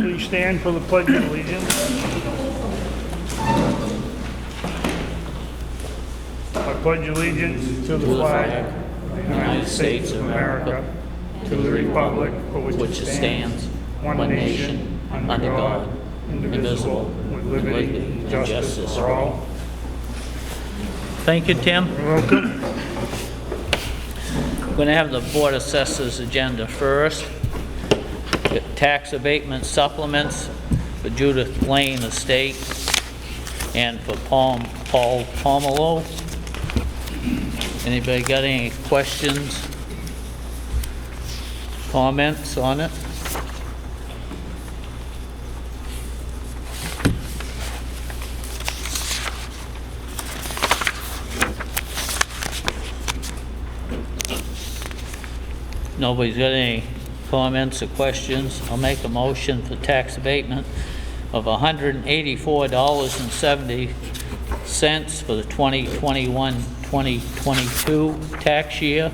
Please stand for the Pledge of Allegiance. I pledge allegiance to the flag of the United States of America, to the republic for which it stands, one nation, under God, indivisible, with liberty and justice for all. Thank you, Tim. You're welcome. We're going to have the Board Assessors agenda first. Tax abatement supplements for Judith Lane Estate and for Paul Pomelo. Anybody got any questions, comments on it? Nobody's got any comments or questions? I'll make a motion for tax abatement of $184.70 for the 2021-2022 tax year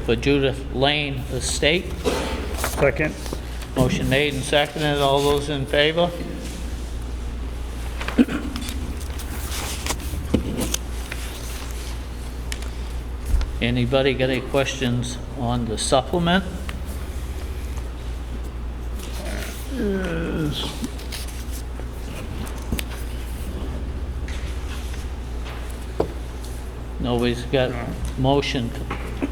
for Judith Lane Estate. Second. Motion made and seconded. All those in favor? Anybody got any questions on the supplement? Yes. Nobody's got motion.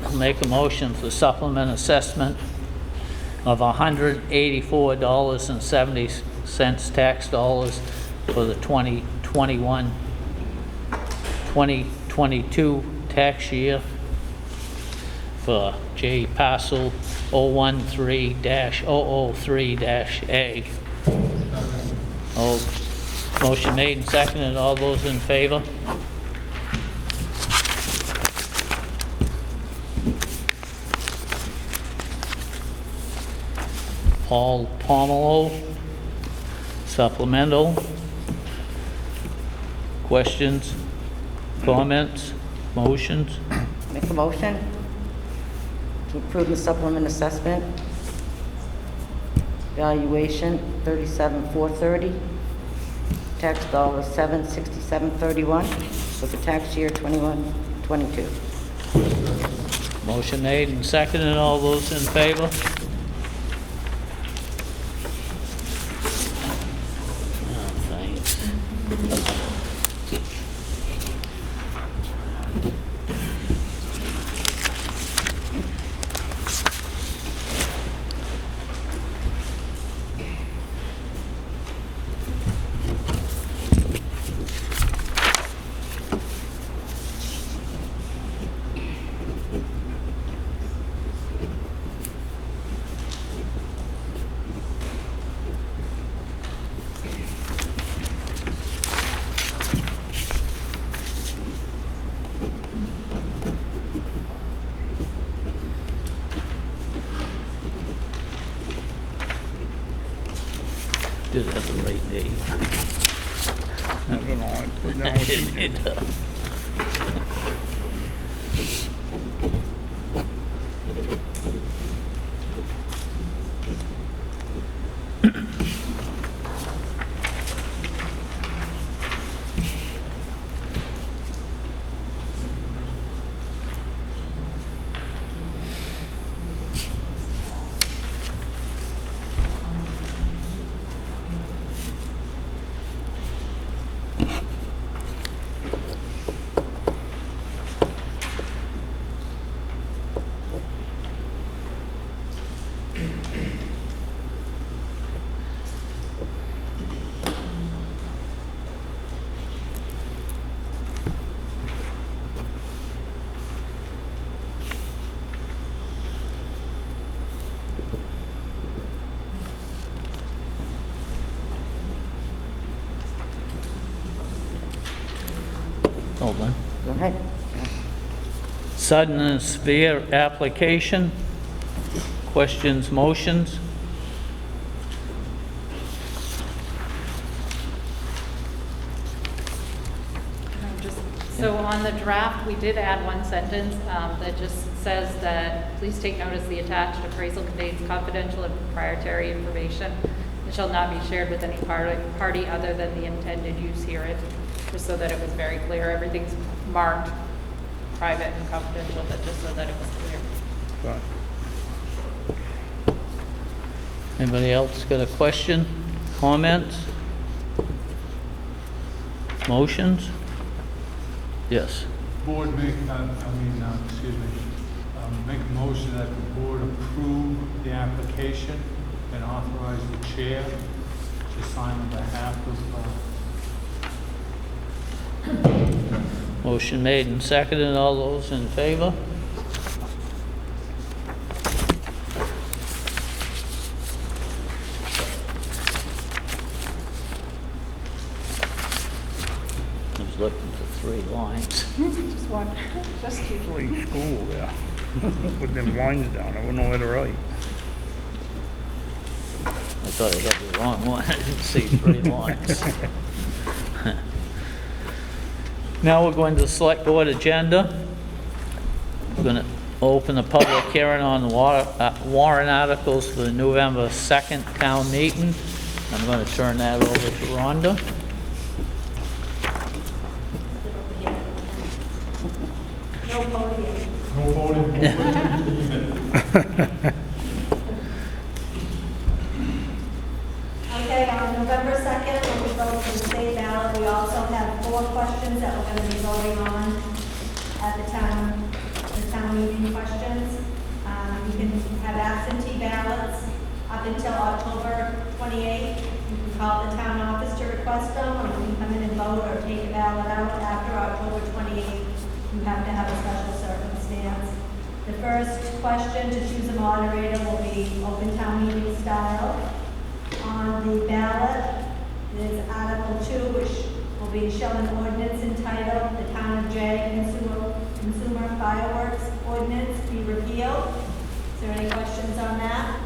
I'll make a motion for supplement assessment of $184.70 tax dollars for the 2021-2022 tax year for J parcel 013-003-A. Motion made and seconded. All those in favor? Paul Pomelo, supplemental. Questions, comments, motions? Make a motion to approve the supplement assessment. Valuation $37,430. Tax dollars $767.31 for the tax year 21-22. Motion made and seconded. All those in favor? Oh, thanks. Did have the right date. I don't know, I put down what you did. Hold on. Go ahead. Sudden and severe application. Questions, motions? So on the draft, we did add one sentence that just says that, please take notice the attached appraisal contains confidential and proprietary information. It shall not be shared with any party other than the intended use herein, just so that it was very clear. Everything's marked private and confidential, but just so that it was clear. Right. Anybody else got a question, comments? Motions? Yes. Board make a motion that the board approve the application and authorize the chair to sign on behalf of, Motion made and seconded. All those in favor? I was looking for 3 lines. Just one, just two. It's like school, yeah. Put them lines down, I wouldn't know where to write. I thought I got the wrong one. I didn't see 3 lines. Now we're going to the select board agenda. We're going to open a public hearing on the warrant articles for the November 2nd town meeting. I'm going to turn that over to Rhonda. no voting. Okay, on November 2nd, when we vote for the state ballot, we also have 4 questions that we're going to be voting on at the town meeting questions. You can have absentee ballots up until October 28th. You can call the town office to request them, or you can come in and vote or take a ballot out after October 28th. You have to have a special circumstance. The first question to choose a moderator will be open town meeting style. On the ballot is Article 2, which will be shall an ordinance entitled the Town of Jay Consumer Fireworks Ordinance be repealed. Is there any questions on that?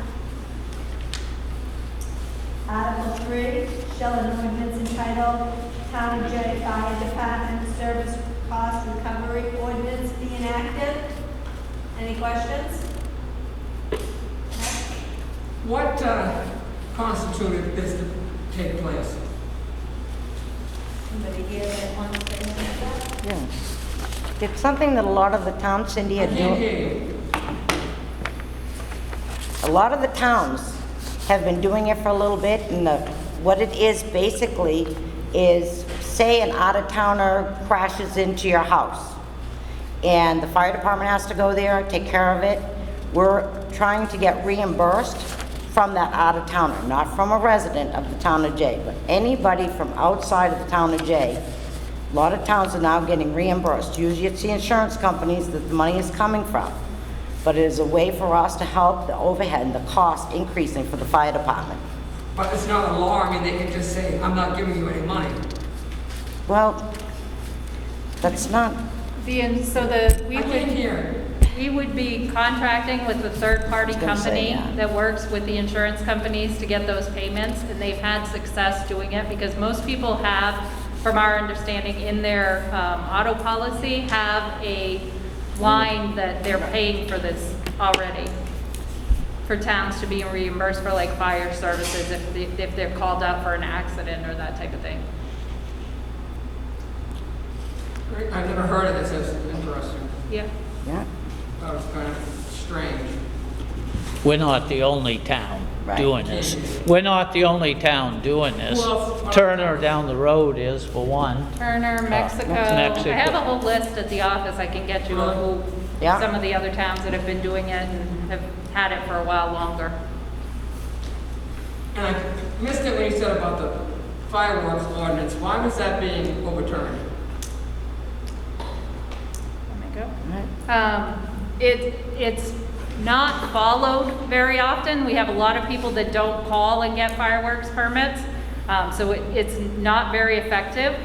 Article 3, shall an ordinance entitled Town of Jay Fire Department Service Cost Recovery Ordinance be enacted? Any questions? What constituted this to take place? Somebody here that wants to answer that? Yeah. It's something that a lot of the towns, Cindy, I are can't doing. hear you. A lot of the towns have been doing it for a little bit, and what it is basically is, say an out-of-towner crashes into your house, and the fire department has to go there, take care of it. We're trying to get reimbursed from that out-of-towner, not from a resident of the town of Jay, but anybody from outside of the town of Jay. A lot of towns are now getting reimbursed. Usually it's the insurance companies that the money is coming from. But it is a way for us to help the overhead and the cost increasing for the fire department. But it's not a law. I mean, they can just say, I'm not giving you any money. Well, that's not, We I can't hear. We would be contracting with the third-party I was gonna say, company yeah. that works with the insurance companies to get those payments, and they've had success doing it, because most people have, from our understanding, in their auto policy, have a line that they're paying for this already, for towns to be reimbursed for like fire services if they're called out for an accident or that type of thing. I've never heard of this. It's interesting. Yeah. yeah. That was kind of strange. We're not the only town Right. doing this. We're not the only town doing this. Who else? Turner down the road is, for one. Turner, Mexico. Mexico. I have a whole list at the office I can get you of who, Yeah. some of the other towns that have been doing it and have had it for a while longer. And I missed it when you said about the fireworks ordinance. Why was that being overturned? Let me go. It's not followed very often. We have a lot of people that don't call and get fireworks permits, so it's not very effective.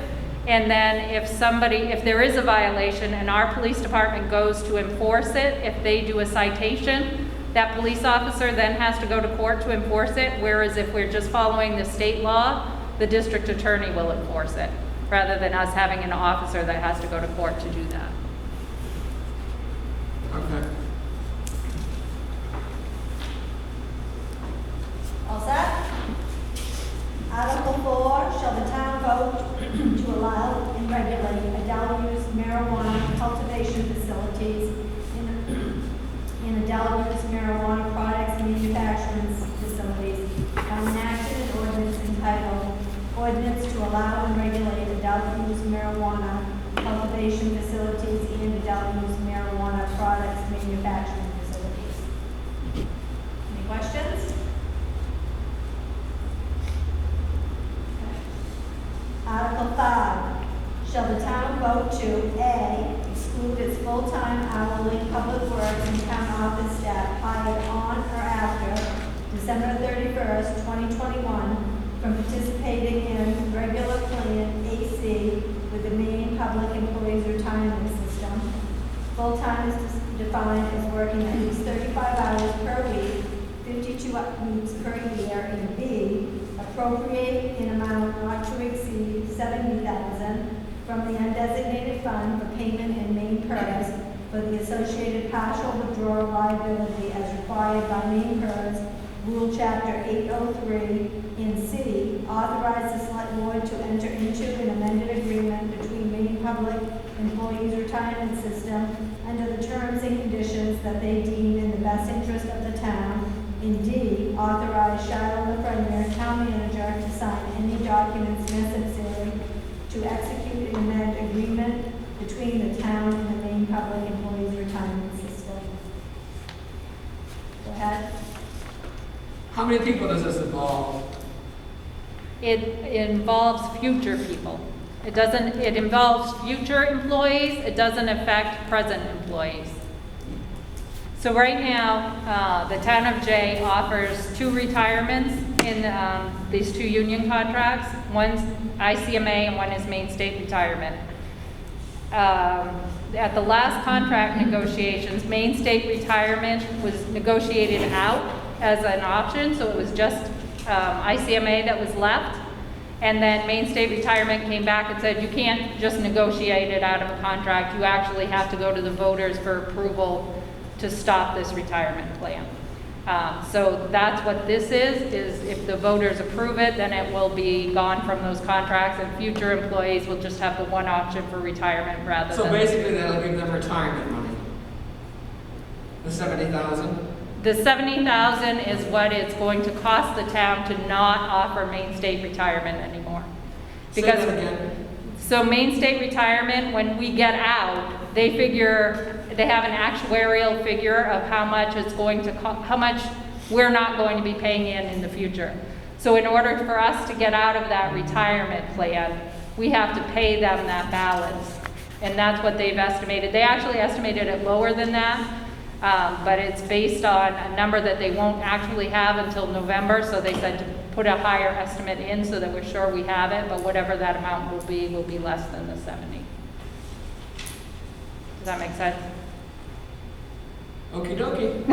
And then if there is a violation and our police department goes to enforce it, if they do a citation, that police officer then has to go to court to enforce it, whereas if we're just following the state law, the district attorney will enforce it, rather than us having an officer that has to go to court to do that. Okay. All set? and town office staff hired on or after December 31st, 2021, from participating in regular plan AC with the Maine Public Employees Retirement System. Full-time is defined as working at least 35 hours per week, 52 weeks per year, and B, appropriate in amount not to exceed $70,000 from the undesignated fund for payment in Maine PERS for the associated partial withdrawal liability as required by Maine PERS Rule Chapter 803, in C, authorize the select board to enter into an amended agreement between Maine Public Employees Retirement System under the terms and conditions that they deem in the best interest of the town. In D, authorize Charlotte Lafreniere, town manager, to sign any documents necessary to execute an amended agreement between the town and the Maine Public Employees Retirement System. Go ahead. How many people does this involve? It involves future people. It involves future employees. It doesn't affect present employees. So right now, the town of Jay offers 2 retirements in these 2 union contracts. One's ICMA and one is Maine State Retirement. At the last contract negotiations, Maine State Retirement was negotiated out as an option, so it was just ICMA that was left. And then Maine State Retirement came back and said, you can't just negotiate it out of a contract, you actually have to go to the voters for approval to stop this retirement plan. So that's what this is if the voters approve it, then it will be gone from those contracts, and future employees will just have the one option for retirement rather than... So basically that'll give them retirement money? The 70,000? The $70,000 is what it's going to cost the town to not offer Maine State Retirement anymore. Say that again. So Maine State Retirement, when we get out, they have an actuarial figure of how much it's going to cost, how much we're not going to be paying in the future. So in order for us to get out of that retirement plan, we have to pay them that balance. And that's what they've estimated. They actually estimated it lower than that. But it's based on a number that they won't actually have until November, so they said to put a higher estimate in so that we're sure we have it, but whatever that amount will be less than the 70. Does that make sense? Okie dokie.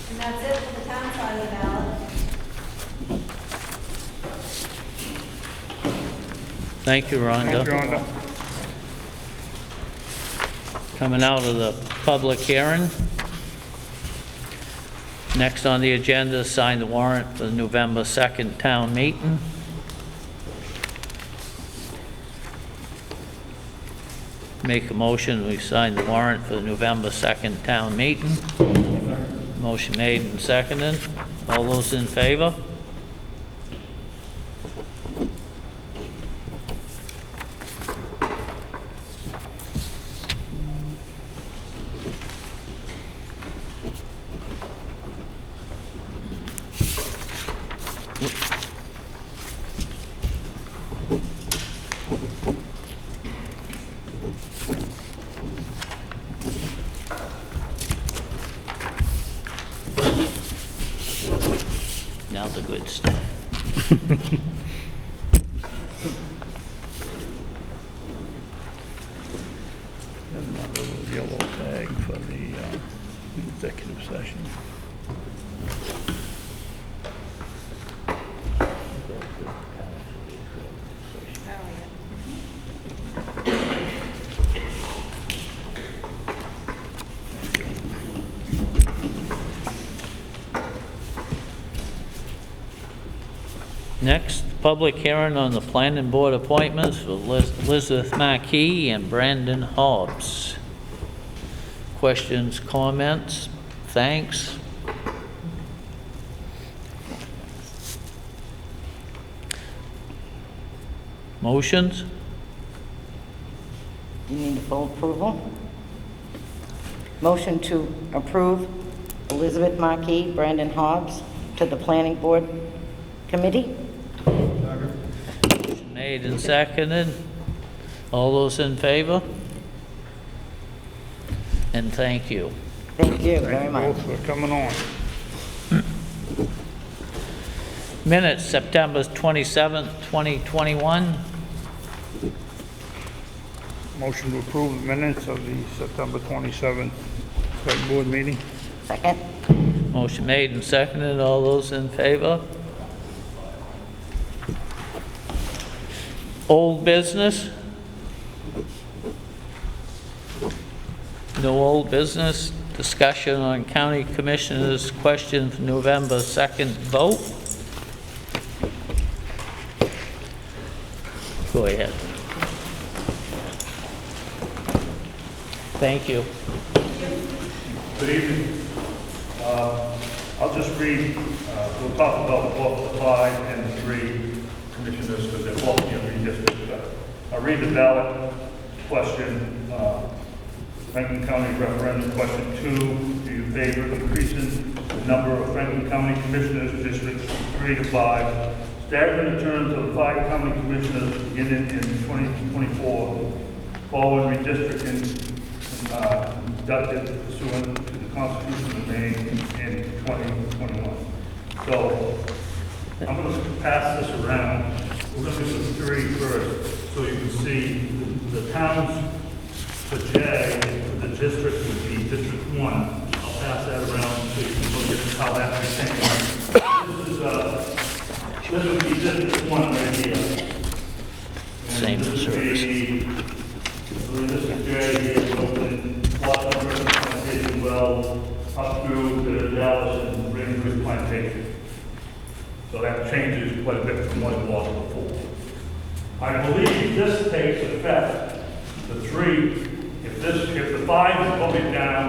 And that's it for the town side of the ballot. Thank you, Rhonda. Thank you, Rhonda. Coming out of the public hearing. Next on the agenda is sign the warrant for the November 2nd town meeting. Make a motion, we sign the warrant for the November 2nd town meeting. Motion made and seconded. All those in favor? Now the good stuff. Another little yellow tag for the executive session. Next, public hearing on the planning board appointments for Elizabeth Marquis and Brandon Hobbs. Questions, comments? Thanks. Motions? You need full approval? Motion to approve Elizabeth Marquis, Brandon Hobbs to the planning board committee? Motion made and seconded. All those in favor? And thank you. Thank you very Thank you much. both for coming on. Minutes, September 27th, 2021. Motion to approve the minutes of the September 27th select board meeting. Second? Motion made and seconded. All those in favor? Old business? No old business. Discussion on county commissioners' question for November 2nd vote. Go ahead. Thank you. Good evening. I'll just read, we'll talk about both the 5 and the 3 commissioners because they're both in redistricted. I'll read the ballot question, Franklin County referendum question 2. Do you favor increasing the number of Franklin County commissioners districts from 3 to 5? Staggering the terms of 5 county commissioners beginning in 2024, following redistricting conducted pursuant to the Constitution of Maine in 2021. So I'm going to pass this around. We're going to do the 3 first, so you can see the towns. For J, the district would be District 1. I'll pass that around so you can look at how that may change. This would be District 1 right here. Same This would service. be, this is J here, open, lot number, plantation well, up through to Dallas and Rainbridge Plantation. So that changes quite a bit from what it was before. I believe this takes effect, the 3, if the 5 is voted down,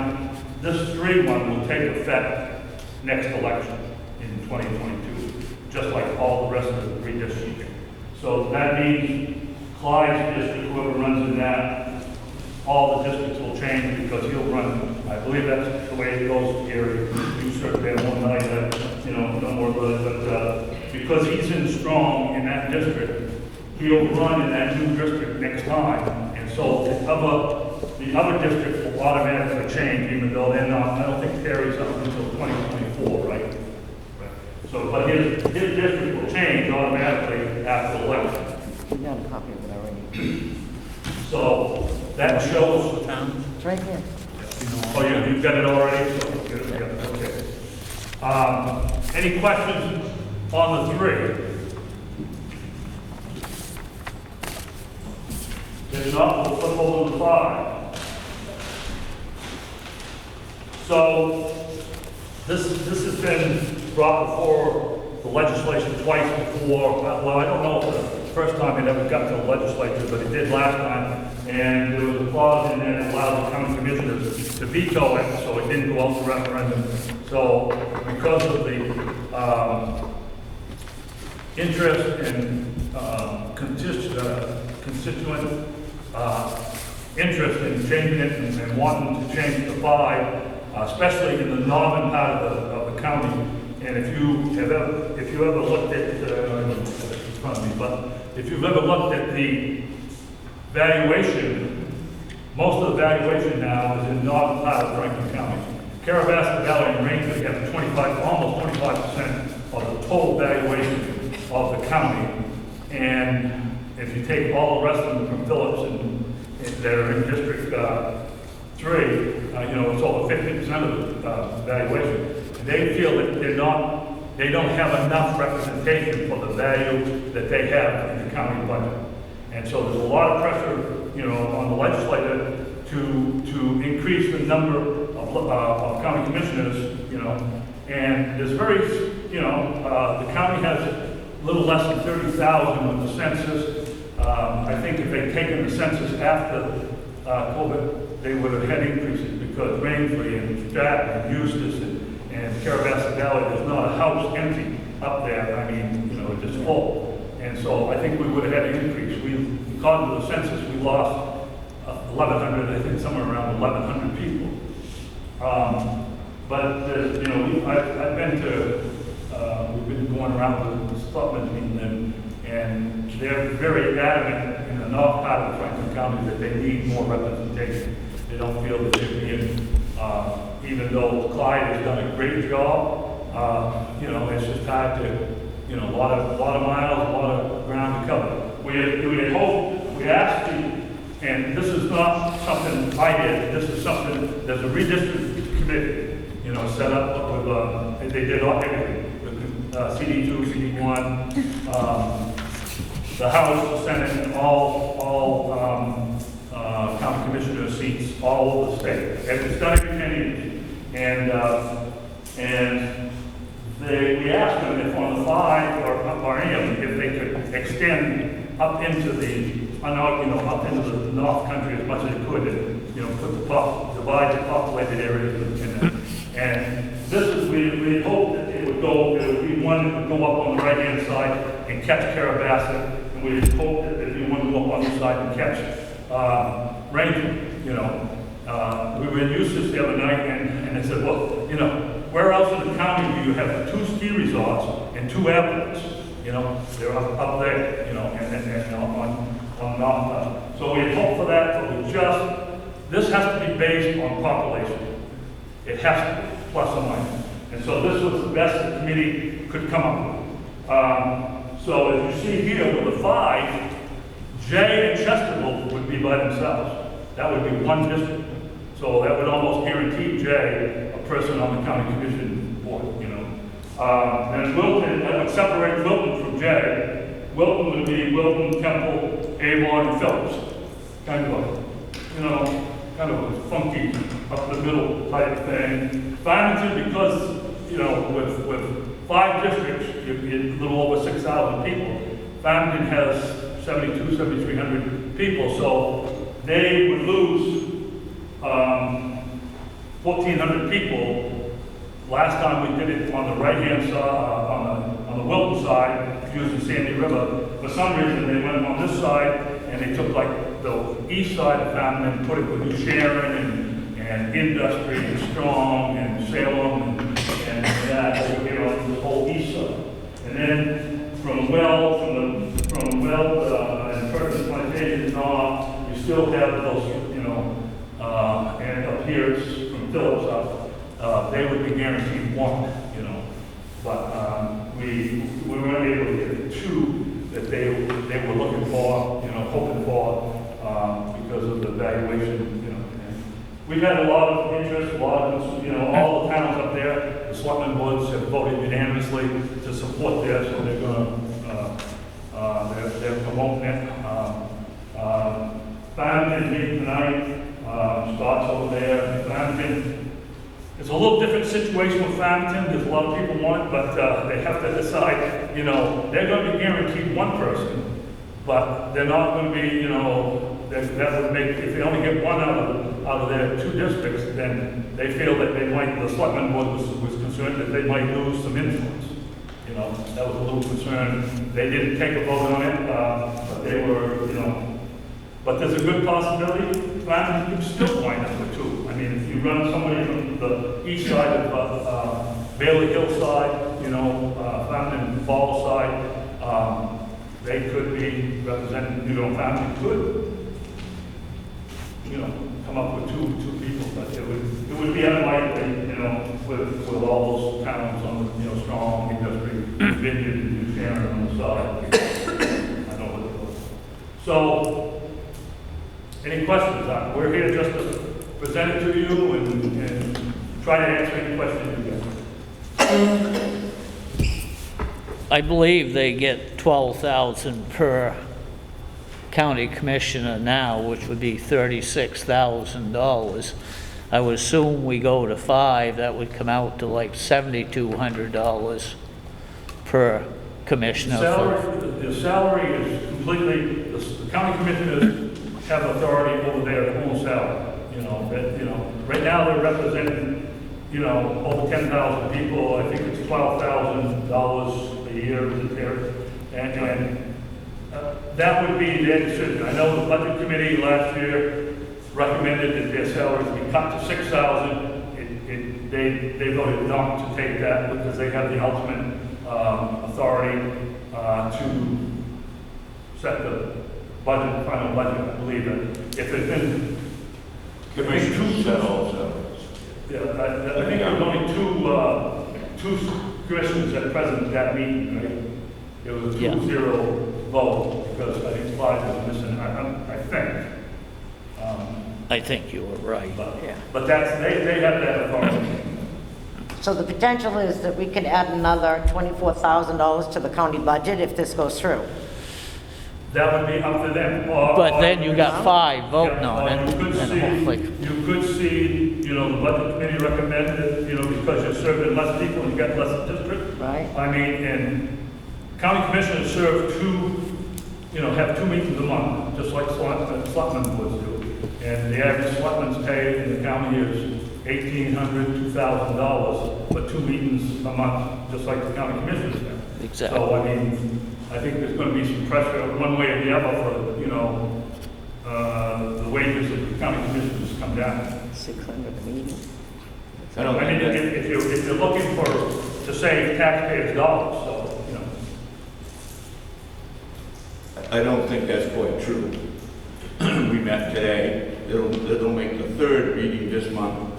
this 3 one will take effect next election in 2022, just like all the rest of the redistricting. So that means Clyde's district, whoever runs in that, all the districts will change because he'll run, I believe that's the way it goes here. You certainly have one night that, no more about it, but because he's in strong in that district, he'll run in that new district next time. And so the other districts will automatically change, even though they're not, I don't think Terry's up until 2024, right? So, but his district will change automatically after the election. You got a copy of it already. So that shows. It's right here. Oh, you've got it already? So, yeah, okay. Any questions on the 3? If not, we'll flip over to 5. So this has been brought before the legislation twice before. Well, I don't know if the first time it ever got to the legislature, but it did last time. And there was a clause in there that allowed the county commissioners to veto it, so it didn't go out to referendum. So because of the interest in constituent interest in changing it and wanting to change it to 5, especially in the northern part of the county. And if you ever looked at, in front of me, but if you've ever looked at the valuation, most of the valuation now is in northern part of Franklin County. Carabasset Valley and Rangeley have almost 25% of the total valuation of the county. And if you take all the rest of them from Phillips and that are in District 3, it's over 50% of the valuation. They feel that they don't have enough representation for the value that they have in the county budget. And so there's a lot of pressure, on the legislature to increase the number of county commissioners, and there's the county has a little less than 30,000 with the census. I think if they'd taken the census after COVID, they would have had increases because Rangeley and Stratton and Eustis and Carabasset Valley, there's not a house empty up there. I mean, it's just full. And so I think we would have had an increase. According to the census, we lost 1,100, I think somewhere around 1,100 people. But, I've been to, we've been going around the Selectmen meeting and they're very adamant in the north part of Franklin County that they need more representation. They don't feel that they're being, even though Clyde has done a great job, you know, it's just hard to, you know, a lot of miles, a lot of ground to cover. We hope, we asked you, and this is not something I did, this is something, there's a redistricting committee, you know, set up with, they did all, everything, with CD2, CD1, the House, the Senate, and all county commissioner seats all over the state. And it's done every 10 years. And we asked them if on the 5 or any of them, if they could extend up into the, up into the north country as much as they could, and, you know, divide the populated areas. And this is, we hope that it would be one that would go up on the right-hand side and catch Carabasset, and we hope that there'd be one to go up on the side and catch Ranger, you know. We were in Eustis the other night, and they said, well, you know, where else in the county do you have 2 ski resorts and 2 airports? You know, they're up there, you know, and on North. So we hope for that, but this has to be based on population. It has to be, plus or minus. And so this was the best the committee could come up with. So as you see here with the 5, Jay and Chesterville would be by themselves. That would be one district. So that would almost guarantee Jay a person on the county commission board, you know. And Wilton, that would separate Wilton from Jay. Wilton would be Wilton, Temple, Avon, and Phillips. Kind of a funky, up the middle type thing. Farmington, because, you know, with 5 districts, you're a little over 6,000 people. Farmington has 7,300 people, so they would lose 1,400 people. Last time we did it on the right-hand side, on the Wilton side, using Sandy River. For some reason, they went on this side, and they took like the east side of Fountain and put it with New Sharon and Industry and Strong and Salem and that over here on the whole east side. And then from and Perkins Plantation north, you still have those, you know, and up here it's from Phillips up, they would be guaranteed 1, you know. But we weren't able to get the 2 that they were looking for, you know, hoping for, because of the valuation, you know. And we've had a lot of interest, a lot of, you know, all the towns up there, the Selectmen boards have voted unanimously to support this, so they're going to, they're promoting it. Farmington meeting tonight, Scott's over there. Farmington, it's a little different situation with Farmington. There's a lot of people want it, but they have to decide, you know, they're going to be guaranteed 1 person, but they're not going to be, you know, that would make, if they only get 1 out of their 2 districts, then they feel that they might, the Selectmen board was concerned that they might lose some influence. You know, that was a little concern. They didn't take a vote on it, but they were, you know, but there's a good possibility, Farmington could still wind up with 2. I mean, if you run somebody from the east side of Bailey Hill side, you know, Farmington Falls side, they could be represented, you know, Farmington could, you know, come up with two people, but it would be unlikely, you know, with all those towns on, you know, Strong, Industry, Vineyard, and New Sharon on the side. I know what it was. So, any questions? We're here just to present it to you and try to answer any questions you get. I believe they get 12,000 per county commissioner now, which would be $36,000. I would assume we go to 5, that would come out to like $7,200 per commissioner. The salary is completely, the county commissioners have authority over their own salary. You know, right now they're representing, you know, over 10,000 people. I think it's $12,000 a year there, and that would be their decision. I know the budget committee last year recommended that their salaries be cut to $6,000. They voted not to take that because they have the ultimate authority to set the budget, final budget, I believe that if it's been. Commissioners said also. Yeah, I think there was only two commissioners at present at that meeting, right? It was a Yeah. 2-0 vote, because I think 5 was missing, I think. I think you were right, yeah. But they have that authority. So the potential is that we could add another $24,000 to the county budget if this goes through. That would be up to them. But then you got 5 voting Yeah, on it, you could and see, hopefully, you could see, you know, the budget committee recommended, you know, because you're serving less people and you got less district. Right. I mean, and county commissioners serve have 2 meetings a month, just like selectmen boards do. And the average selectmen's pay in the county is $1,800, $2,000 for 2 meetings a month, just like the county commissioners do. Exactly. So, I mean, I think there's gonna be some pressure one way or the other for, the wages of the county commissioners come down. 600 a meeting. I don't I mean, think that, if you're looking to save taxpayers' dollars, so, I don't think that's quite true. We met today, it'll make the 3rd meeting this month,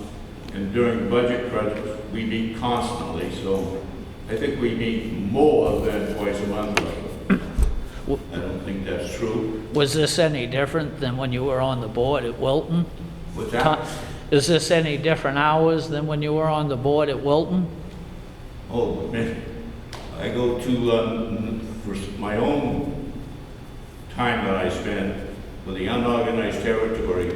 and during budget crunch, we meet constantly, so I think we meet more than twice a month. I don't think that's true. was this any different than when you were on the board at Wilton? What's that? Is this any different hours than when you were on the board at Wilton? Oh, man, I go to, for my own time that I spend with the unorganized territory,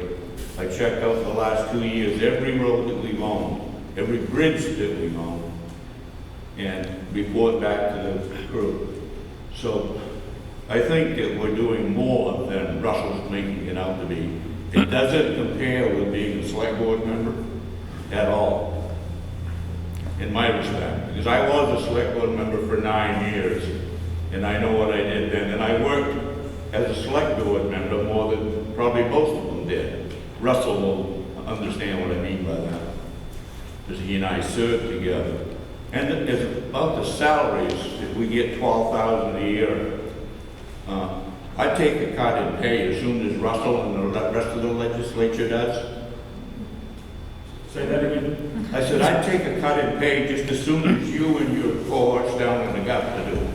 I check out the last 2 years, every road that we've owned, every bridge that we've owned, and report back to the crew. So I think that we're doing more than Russell's making it out to be. It doesn't compare with being a select board member at all, in my respect. Because I was a select board member for 9 years, and I know what I did then. And I worked as a select board member more than probably most of them did. Russell will understand what I mean by that, because he and I served together. And it's about the salaries. If we get $12,000 a year, I take a cut in pay as soon as Russell and the rest of the legislature does. say that again. I said, I'd take a cut in pay just as soon as you and your cohorts down in the gut to do.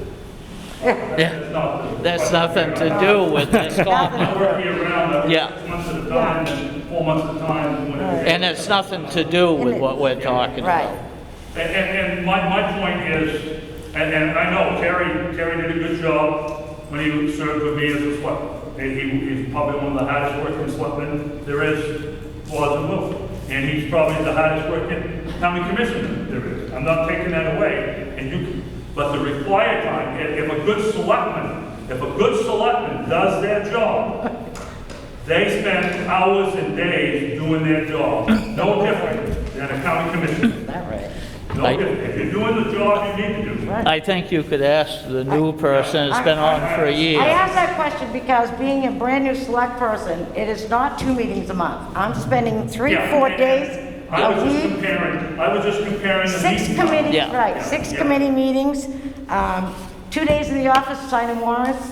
Yeah, that's nothing to do with this I comment. work year round, Yeah. 6 months at a time, and 4 months at a time. And it's nothing to do with what we're talking Right. about. And my point is, and I know Terry did a good job when he served with me as a selectman. He's probably one of the hardest working selectmen there is, was and will. And he's probably the hardest working county commissioner there is. I'm not taking that away. But the required time, if a good selectman does their job, they spend hours and days doing their job. No different than a county commissioner. Is that right? No different. If you're doing the job you need to do. I think you could ask the new person that's been on for a year. I asked that question because being a brand-new select person, it is not 2 meetings a month. I'm spending 3, Yeah, 4 and- days I a was just week. comparing the 6 meeting committees, Yeah. right, 6 Yeah. committee meetings, 2 days in the office signing warrants.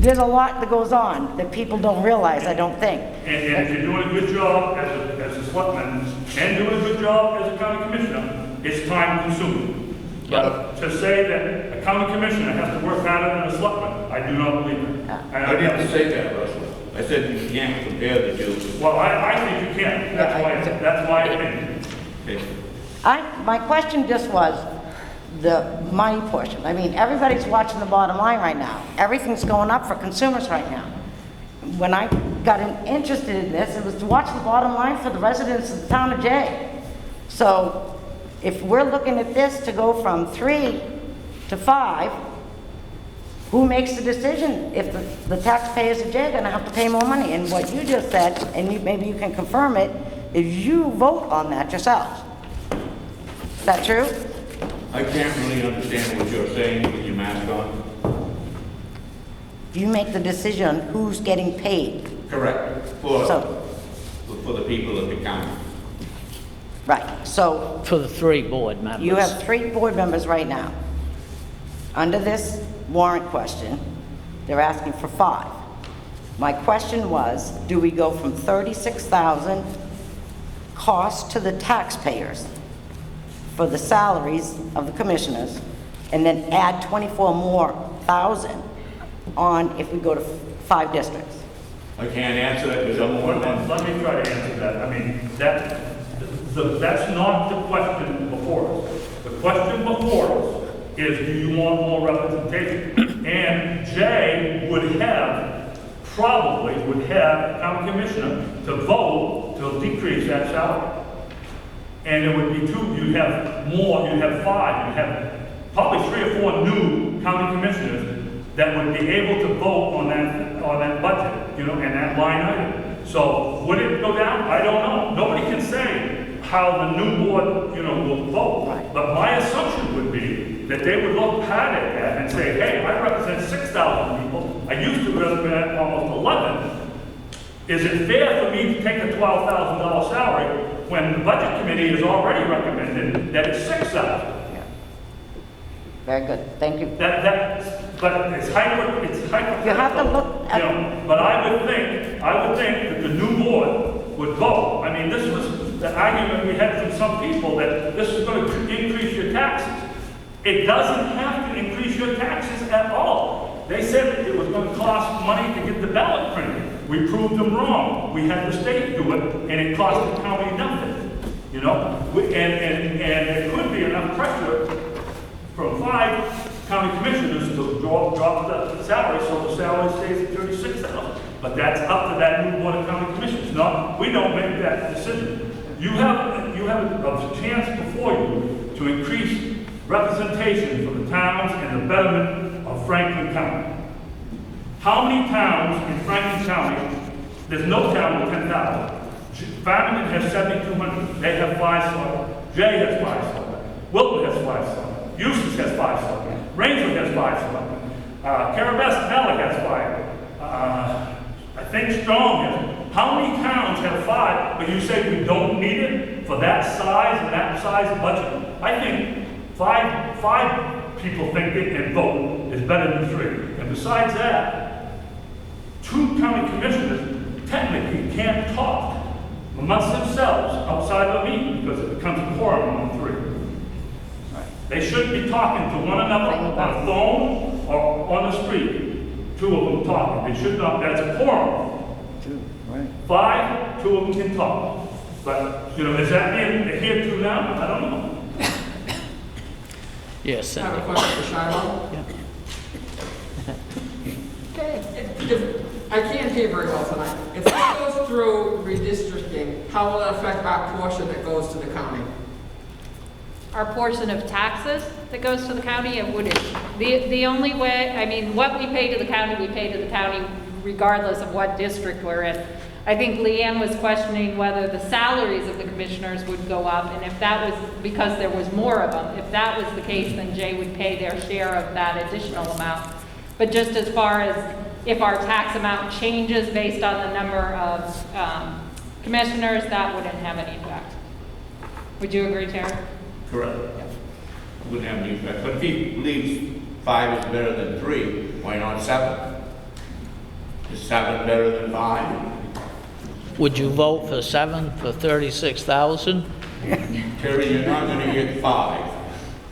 There's a lot that goes on that people don't realize, I don't think. And if you're doing a good job as a selectman and doing a good job as a county commissioner, it's time consuming. Yeah. But to say that a county commissioner has to work harder than a selectman, I do not believe it. And I didn't say that, Russell. I said you can't compare the two. Well, I think you can. That's my opinion. Okay. My question just was the money portion. I mean, everybody's watching the bottom line right now. Everything's going up for consumers right now. When I got interested in this, it was to watch the bottom line for the residents of the town of Jay. So if we're looking at this to go from 3 to 5, who makes the decision if the taxpayers of Jay are gonna have to pay more money? And what you just said, and maybe you can confirm it, is you vote on that yourselves. Is that true? I can't really understand what you're saying with your mask on. You make the decision who's getting paid. Correct. So, For the people of the county. right, so For the 3 board members. you have 3 board members right now. Under this warrant question, They're asking for 5. My question was, do we go from 36,000 cost to the taxpayers for the salaries of the commissioners, and then add 24 more thousand on if we go to 5 districts? I can't answer that because I'm one of them. Let me try to answer that. I mean, that's not the question before us. The question before us is, do you want more representation? And Jay probably would have county commissioner to vote to decrease that salary. And it would be 2, you'd have more, you'd have 5, you'd have probably 3 or 4 new county commissioners that would be able to vote on that budget, you know, and that line item. So would it go down? I don't know. Nobody can say how the new board, you know, will vote. Right. But my assumption would be that they would look hard at that and say, hey, I represent 6,000 people. I used to represent almost 11. Is it fair for me to take a $12,000 salary when the budget committee has already recommended that it's 6,000? Yeah. Very good, thank you. But it's hypothetical. You have to look at- You know, but I would think that the new board would vote. I mean, this was the argument we had from some people that this is going to increase your taxes. It doesn't have to increase your taxes at all. They said that it was going to cost money to get the ballot printed. We proved them wrong. We had the state do it, and it cost the county nothing. You know, and there could be enough pressure from 5 county commissioners to drop the salary, so the salary stays at 36,000. But that's up to that new board of county commissioners. No, we don't make that decision. You have a chance before you to increase representation for the towns and the betterment of Franklin County. How many towns in Franklin County? There's no town with 10,000. Farmington has 7,200. They have 5 selectmen. Jay has 5 selectmen. Wilton has 5 selectmen. Eustis has 5 selectmen. Rainsford has 5 selectmen. Carabas-Valley has 5. I think Strong has. How many towns have 5, but you say we don't need it for that size and that size budget? I think five people think they can vote is better than 3. And besides that, 2 county commissioners technically can't talk amongst themselves outside of a meeting because it becomes a quorum on 3. They shouldn't be talking to one another on a phone or on the street. 2 of them talking. They should not. That's a quorum. 5, 2 of them can talk. But, you know, is that here to now? I don't know. Yes, I have a Cindy. question for Shiloh. Yeah. I can't hear very well tonight. If this goes through redistricting, how will it affect our portion that goes to the county? Our portion of taxes that goes to the county, it wouldn't. The only way, I mean, what we pay to the county, we pay to the county regardless of what district we're in. I think Leanne was questioning whether the salaries of the commissioners would go up, and if that was because there was more of them. If that was the case, then Jay would pay their share of that additional amount. But just as far as if our tax amount changes based on the number of commissioners, that wouldn't have any effect. Would you agree, Terry? Correct. Wouldn't have any effect. But if he believes 5 is better than 3, why not 7? Is 7 better than 5? Would you vote for 7 for 36,000? Terry, you're not gonna get 5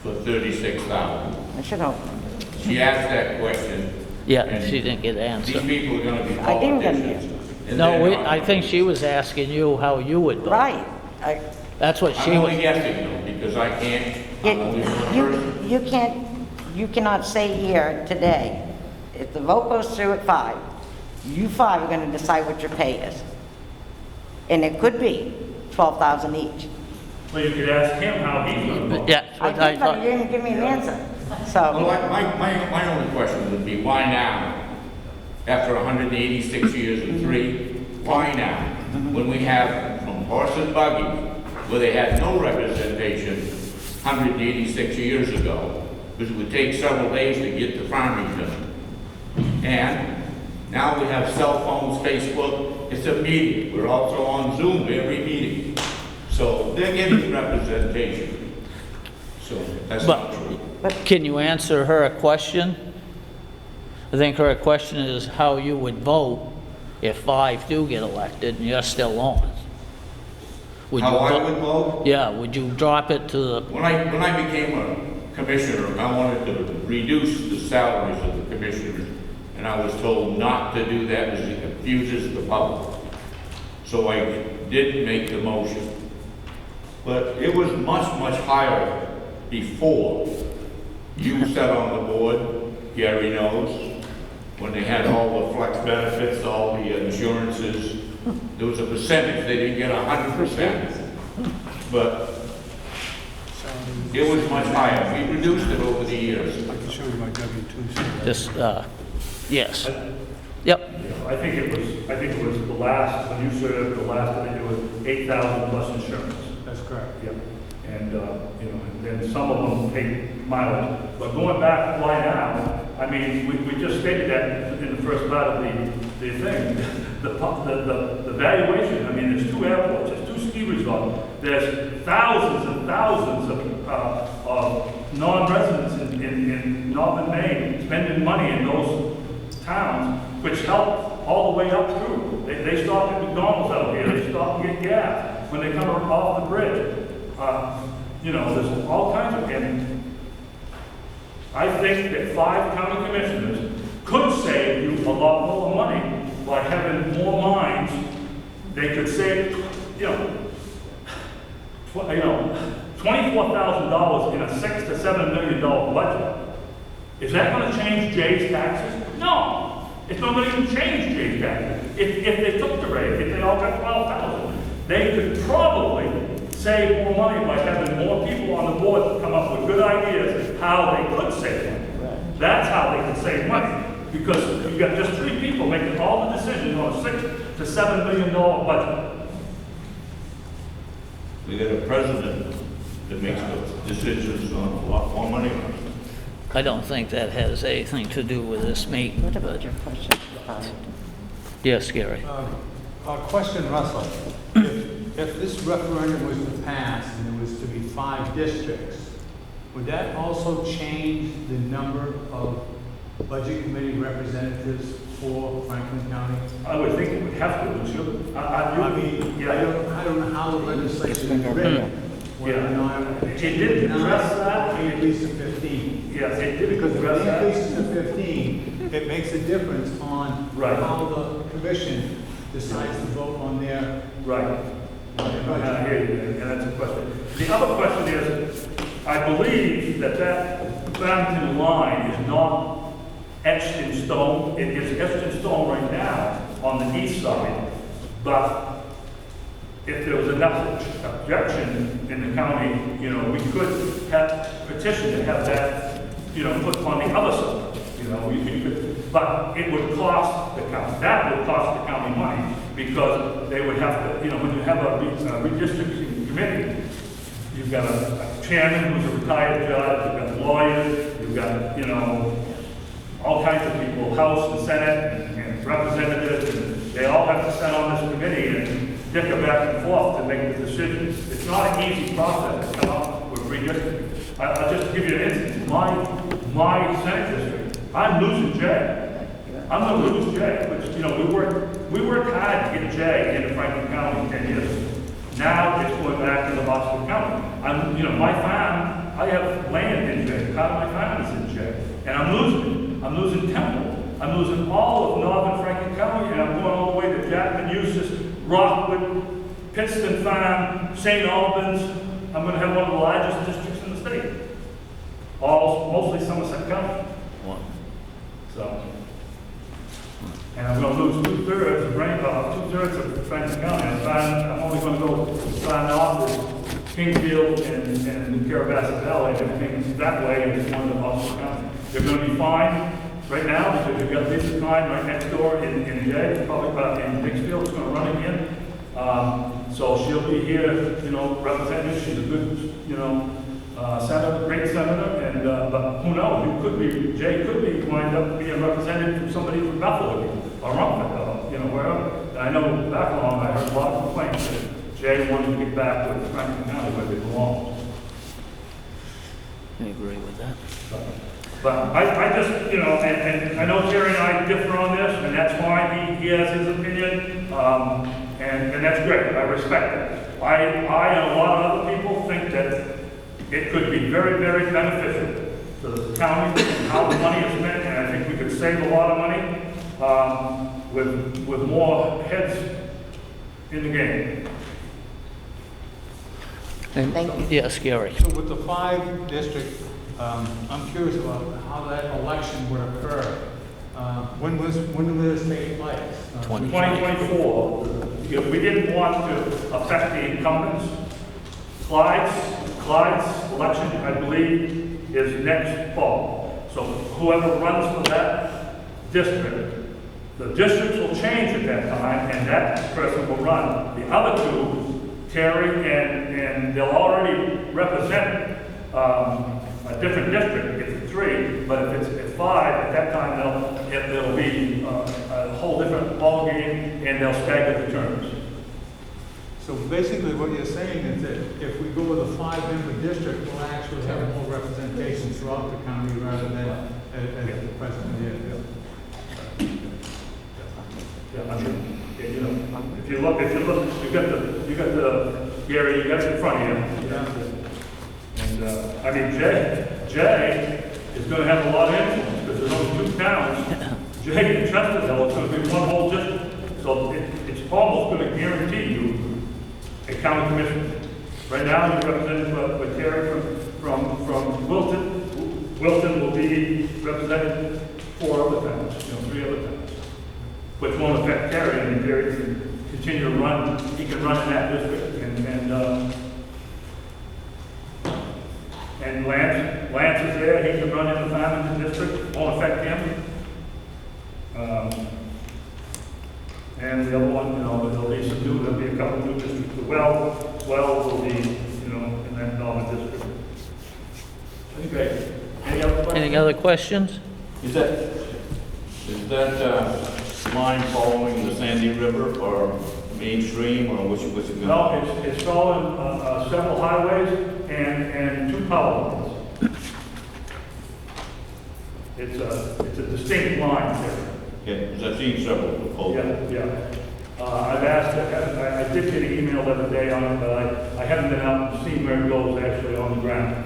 for 36,000. I should hope. She asked that question. Yeah, and she didn't get an These answer. people are gonna be I didn't get an politicians. and No, they're not I think she was asking you how you would vote. Right. That's what she I'm was. only guessing though, because I can't, I'm only one person. You cannot say here today, if the vote goes through at 5, you 5 are gonna decide what your pay is. And it could be 12,000 each. Well, you could ask him how he would vote. Yeah, I what I did, but thought. you didn't give me an answer. Well, So, my only question would be, why now? After 186 years and 3, why now? When we have from horse and buggy, where they had no representation 186 years ago, because it would take several days to get to Farmington. And now we have cell phones, Facebook, it's immediate. We're also on Zoom every meeting. So they're getting representation. So that's not true. But can you answer her a question? I think her question is how you would vote if 5 do get elected and you're still on. Would How you I vo- would vote? Yeah, would you drop it to the, When I became a commissioner, I wanted to reduce the salaries of the commissioners, and I was told not to do that as it confuses the public. So I did make the motion. But it was much, much higher before you sat on the board, Gary knows, when they had all the flex benefits, all the insurances. There was a percentage, they didn't get 100%, but it was much higher. We reduced it over the years. I can show you my W-2s. just, yes. Yep, I think it was the last, when you served, the last that they do was 8,000 plus insurance. That's correct. Yep. And, you know, and then some of them pay mileage. But going back, why now? I mean, we just stated that in the first part of the thing. The valuation, I mean, there's 2 airports, there's 2 ski resorts, there's thousands and thousands of non-residents in Northern Maine spending money in those towns, which help all the way up through. They stop at McDonald's out here, they stop and get gas when they come off the bridge. You know, there's all kinds of, and I think that 5 county commissioners could save you a lot more money by having more minds. They could save, $24,000 in a $6 to $7 million budget. Is that going to change Jay's taxes? No, it's not going to even change Jay's taxes. If they took the rate, if they all got 12,000, they could probably save more money by having more people on the board to come up with good ideas how they could save money. That's how they can save money. Because you've got just 3 people making all the decisions on a $6 to $7 million budget. We got a president that makes the decisions on a lot more money. I don't think that has anything to do with this meeting. What about your question? Yes, Gary. Question, Russell. If this referendum was to pass and there was to be 5 districts, would that also change the number of budget committee representatives for Franklin County? I would think it would have to, wouldn't you? I mean, Yeah. I don't know how the legislation is written. Whether or not It didn't address that. increase to 15. Yes, it did Because if address it that. increases to 15, it makes a difference on Right. how the commission decides to vote on their Right. budget. I hear you, and that's a question. The other question is, I believe that Farmington line is not etched in stone. It is etched in stone right now on the east side, but if there was enough objection in the county, you know, we could have petitioned to have that, you know, put on the other side. You know, you could, but it would cost the county, that would cost the county money, because they would have to, you know, when you have a redistricting committee, you've got a chairman who's a retired judge, you've got lawyers, you've got, you know, all kinds of people, House and Senate and representatives, and they all have to sit on this committee and dicker back and forth to make the decisions. It's not an easy process to come up with redistricting. I'll just give you an instance. My Senate district, I'm losing Jay. I'm going to lose Jay, which, you know, we worked hard to get Jay into Franklin County 10 years ago. Now it's going back into Boston County. You know, my farm, I have land in Jay. Part of my farm is in Jay. And I'm losing it. I'm losing Temple. I'm losing all of northern Franklin County, and I'm going all the way to Jackman, Eustis, Rockwood, Pittston Farm, St. Albans. I'm going to have one of the largest districts in the state. Mostly Somerset County. So, and I'm going to lose 2/3 of Rainbow, 2/3 of Franklin County. I'm only going to go far north of Kingfield and Carabasset Valley, and everything that way is one of the Boston County. They're going to be fine right now because you've got Lisa Klein right next door in Jay, probably in Dixfield, is going to run again. So she'll be here, you know, representing. She's a good, you know, senator, great senator, and but who knows? Jay could be wind up being represented from somebody from Bethel or Rumford, you know, wherever. And I know back along, I heard a lot of complaints that Jay wanted to get back with Franklin County where they belong. I agree with that. But I just, you know, and I know Terry and I differ on this, and that's fine, he has his opinion, and that's great, I respect it. I and a lot of other people think that it could be very, very beneficial to the county and how the money is spent, and I think we could save a lot of money with more heads in the game. Thank you. Yes, Gary. So with the 5 district, I'm curious about how that election would occur. When will this take place? 2024, we didn't want to affect the incumbents. Clyde's election, I believe, is next fall. So whoever runs for that district, the districts will change at that time, and that person will run. The other 2, Terry and they'll already represent a different district if it's 3, but if it's at 5, at that time it'll be a whole different ballgame, and they'll stagger the terms. So basically what you're saying is that if we go with a 5-member district, we'll actually have more representation throughout the county rather than at the present year. Yeah, I mean, you know, if you look, you got the Gary, you got it in front of you. Yeah. And I mean, Jay is going to have a lot of influence because there's only 2 towns. Jay and Chesterfield is going to be one whole district, so it's almost going to guarantee you a county commission. Right now, you're represented by Terry from Wilton. Wilton will be represented 4 other towns, 3 other towns, which won't affect Terry. I mean, Terry can continue to run. He can run in that district, and Lance is there. He can run in the Farmington district. Won't affect him. And the other one, there'll be some new. There'll be a couple new districts. The well will be, in that Northern district. Okay. Any other questions? Is that line following the Sandy River or mainstream, or which is it? No, it's following several highways and 2 power lines. It's a distinct line there. Yeah, because I've seen several proposals. Yeah. I've asked, I did get an email the other day on it, but I haven't been out and seen where it goes actually on the ground.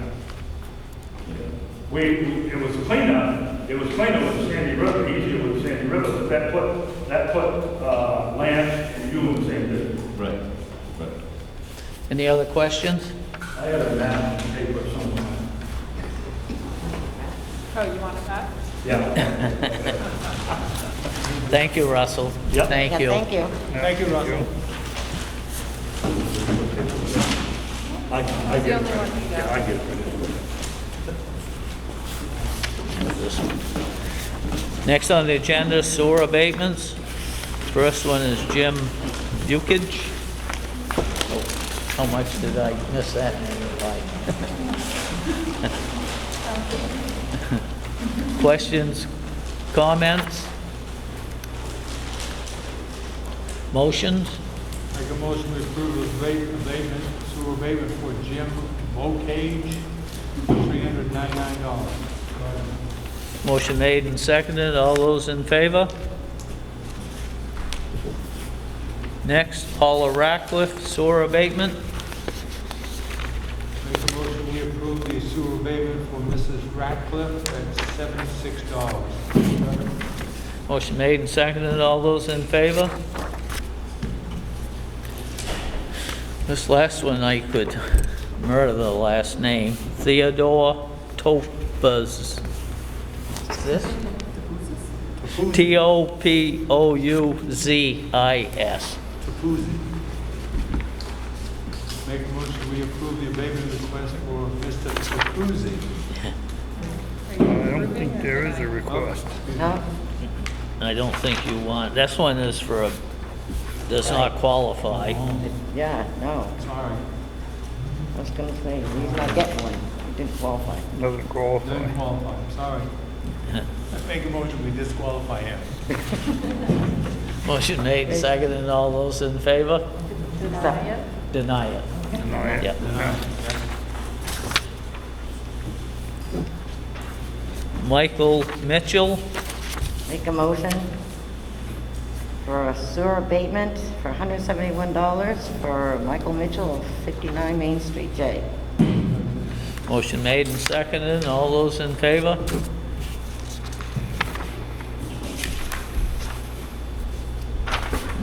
It was cleaner with the Sandy River, easier with the Sandy River, but that put Lance and you in the same district. Right. Any other questions? I have a map and paper somewhere. Oh, you want it back? Yeah. Thank you, Russell. Yep. Thank you. Thank you. Thank you, Russell. I The get only one who does. I get it. This one. Next on the agenda, sewer abatements. First one is Jim Beaucage. Oh, how much did I miss that name by? Questions, comments? Motions? Make a motion to approve abatement, sewer abatement for Jim Beaucage, $399. Motion made and seconded. All those in favor? Next, Paula Ratcliffe, sewer abatement. Make a motion we approve the sewer abatement for Mrs. Ratcliffe at $76. Motion made and seconded. All those in favor? This last one I could murder the last name. Theodore Topouzis. Is this? Topouzis. Topouzis. Make a motion we approve the abatement request for Mr. Topouzis. I don't think there is a request. No? I don't think you want, this one is for a, does not qualify. Yeah, no. Sorry, I was gonna say, he's not getting one. He didn't qualify. Doesn't qualify. doesn't qualify, sorry. Make a motion we disqualify him. Motion made and seconded. All those in favor? Deny it? Deny it. Yep. Michael Mitchell, Make a motion for a sewer abatement for $171 for Michael Mitchell of 59 Main Street, J. motion made and seconded, all those in favor?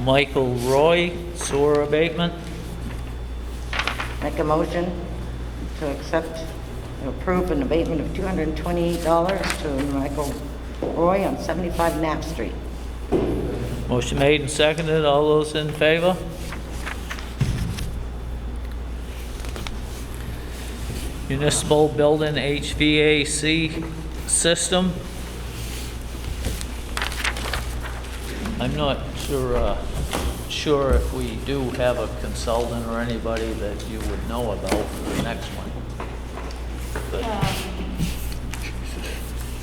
Michael Roy, sewer abatement, Make a motion to accept and approve an abatement of $228 to Michael Roy on 75 Knapp Street. motion made and seconded, all those in favor? Municipal building HVAC system. I'm not sure if we do have a consultant or anybody that you would know about for the next one. But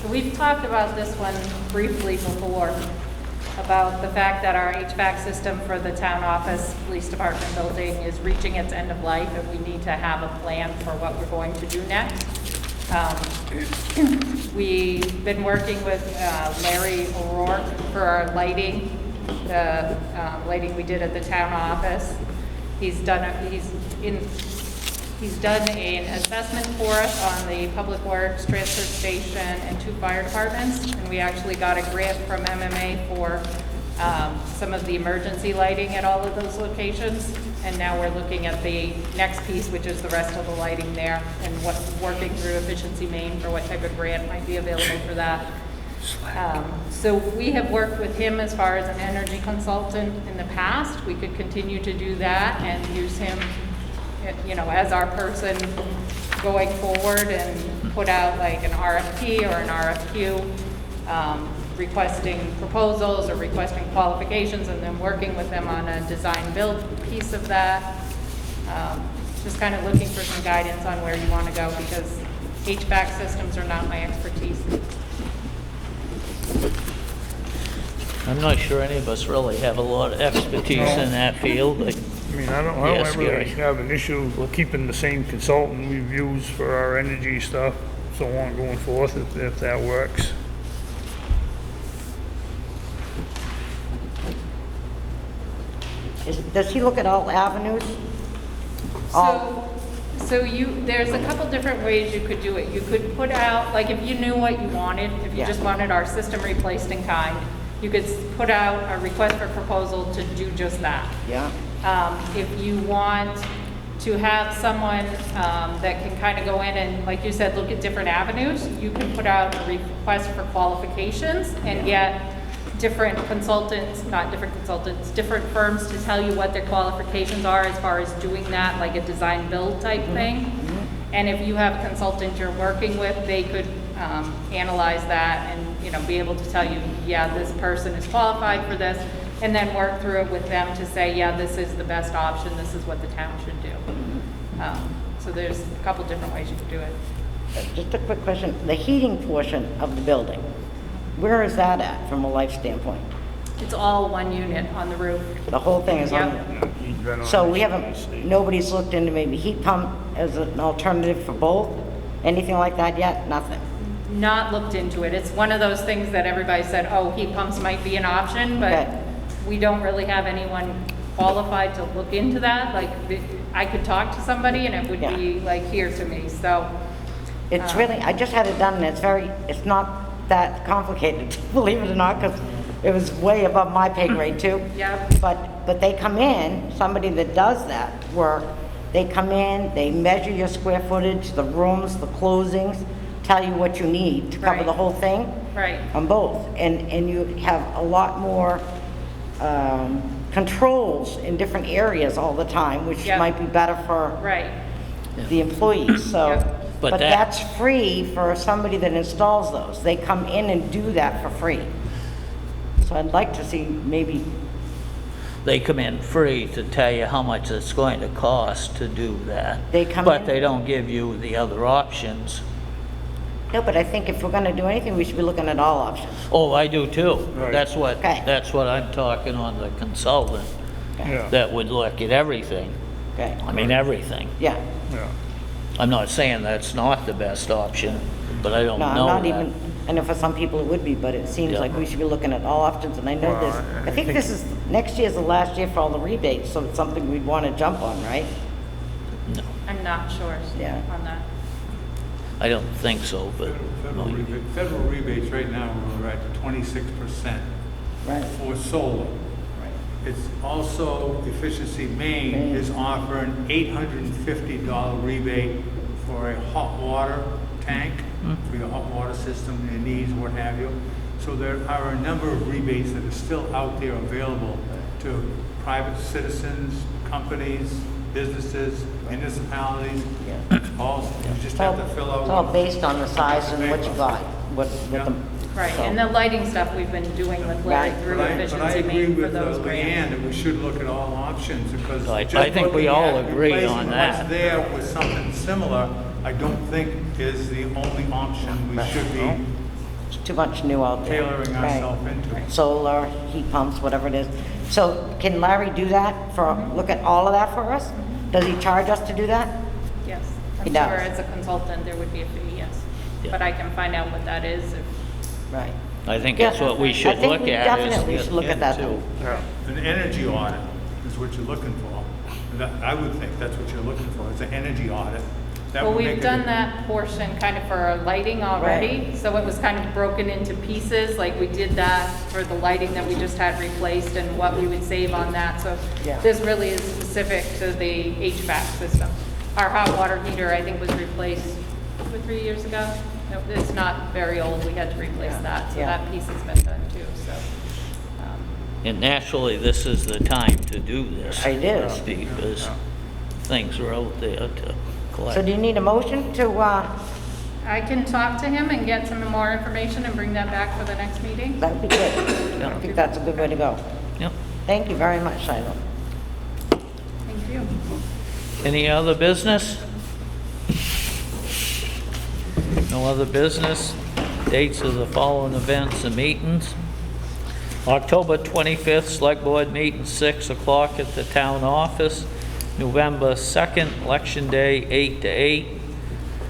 So we've talked about this one briefly before, about the fact that our HVAC system for the town office, police department building is reaching its end of life, and we need to have a plan for what we're going to do next. We've been working with Larry O'Rourke for our lighting, the lighting we did at the town office. He's done an assessment for us on the Public Works, Transfer Station, and 2 fire departments. And we actually got a grant from MMA for some of the emergency lighting at all of those locations. And now we're looking at the next piece, which is the rest of the lighting there, and working through Efficiency Maine for what type of grant might be available for that. So we have worked with him as far as an energy consultant in the past. We could continue to do that and use him, you know, as our person going forward, and put out like an RFP or an RFQ, requesting proposals or requesting qualifications, and then working with them on a design build piece of that. Just kind of looking for some guidance on where you want to go, because HVAC systems are not my expertise. I'm not sure any of us really have a lot of expertise in that field, but I mean, I don't Yes, really Gary. have an issue with keeping the same consultant we've used for our energy stuff, so on going forth, if that works. Does he look at all avenues? So there's a couple different ways you could do it. You could put out, like if you knew what you wanted, if you Yeah. just wanted our system replaced in kind, you could put out a request for proposal to do just that. Yeah, If you want to have someone that can kind of go in and, like you said, look at different avenues, you can put out a request for qualifications and get different consultants, not different consultants, different firms to tell you what their qualifications are as far as doing that, like a design build type thing. And if you have a consultant you're working with, they could analyze that and, you know, be able to tell you, yeah, this person is qualified for this, and then work through it with them to say, yeah, this is the best option, this is what the town should do. So there's a couple different ways you could do it. just a quick question. The heating portion of the building, where is that at from a life standpoint? It's all one unit on the roof. The whole thing is on? Yep. He's been on So we this haven't, PC. nobody's looked into maybe heat pump as an alternative for both? Anything like that yet? Nothing? Not looked into it. It's one of those things that everybody said, oh, heat pumps might be an option, but Okay. we don't really have anyone qualified to look into that. Like, I could talk to somebody and it would be like here to me, so. It's really, I just had it done, and it's not that complicated, believe it or not, because it was way above my pay grade too. Yep. But they come in, somebody that does that work, they come in, they measure your square footage, the rooms, the closings, tell you what you need to cover Right. the whole thing Right, on both. And you have a lot more controls in different areas all the time, which Yep. might be better for right. the employees, so. Yep. But But that- that's free for somebody that installs those. They come in and do that for free. So I'd like to see maybe, they come in free to tell you how much it's going to cost to do that. They come But in- they don't give you the other options. no, but I think if we're gonna do anything, we should be looking at all options. Oh, I do too. Right. That's what, Okay. that's what I'm talking on the consultant, Yeah, that would look at everything. Okay, I mean, everything. yeah. yeah. I'm not saying that's not the best option, but I don't No, I'm know not that. even, I know for some people it would be, but it seems Yeah. like we should be looking at all options, and I know Well, this, I think this is, next year's the last year for all the rebates, so it's something we'd want to jump on, right? No, I'm not sure Yeah. on that. I don't think so, but. Federal rebates right now, we're at 26% Right. for solar. It's also, Efficiency Maine is offering $850 rebate for a hot water tank, for your hot water system, your needs, what have you. So there are a number of rebates that are still out there available to private citizens, companies, businesses, municipalities. All, you just have to fill out. It's all based on the size and what you got, what the. Right, so- and the lighting stuff we've been doing with Larry Right. through But I Efficiency agree Maine for with those Leanne grants. that we should look at all options because. I just think we looking all at agree on replacing that. What's there with something similar, I don't think is the only option we should be It's too much new out there. tailoring Right. ourselves into. Solar, heat pumps, whatever it is. So can Larry do that for, look at all of that for us? Does he charge us to do that? Yes, He I'm does. sure as a consultant, there would be a fee, yes. Yeah. But I can find out what that is. Right. I think that's what we should look at. I think we is definitely should look at that. into- An energy audit is what you're looking for. I would think that's what you're looking for, is an energy audit. That Well, would make we've a done difference. that portion kind of for our lighting already, so it was kind of broken into pieces, like we did that for the lighting that we just had replaced and what we would save on that, so Yeah. this really is specific to the HVAC system. Our hot water heater, I think, was replaced 2 or 3 years ago. No, it's not very old, we had to replace that, so Yeah. that piece has been done too, so. And naturally, this is the time to do this. It is. Because things are out there to So collect. do you need a motion to, I can talk to him and get some more information and bring that back for the next meeting. that would be good. I think that's a good way to go. Yep. Thank you very much, Shiloh. Thank you. Any other business? No other business? Dates of the following events and meetings. October 25th, Select Board meeting, 6 o'clock at the town office. November 2nd, Election Day, 8 to 8,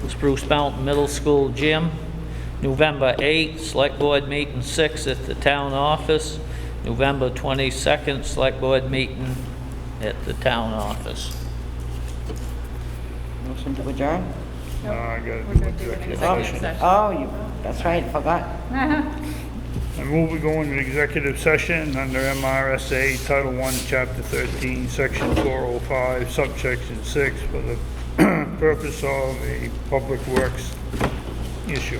Spruce Mountain Middle School Gym. November 8th, Select Board meeting, 6 at the town office. November 22nd, Select Board meeting at the town office. Motion to adjourn? No, I gotta We're do gonna do an executive executive session. session. Oh, that's right, I forgot. I move we go into executive session under MRSA Title I, Chapter 13, Section 405, Subsection 6, for the purpose of a public works issue.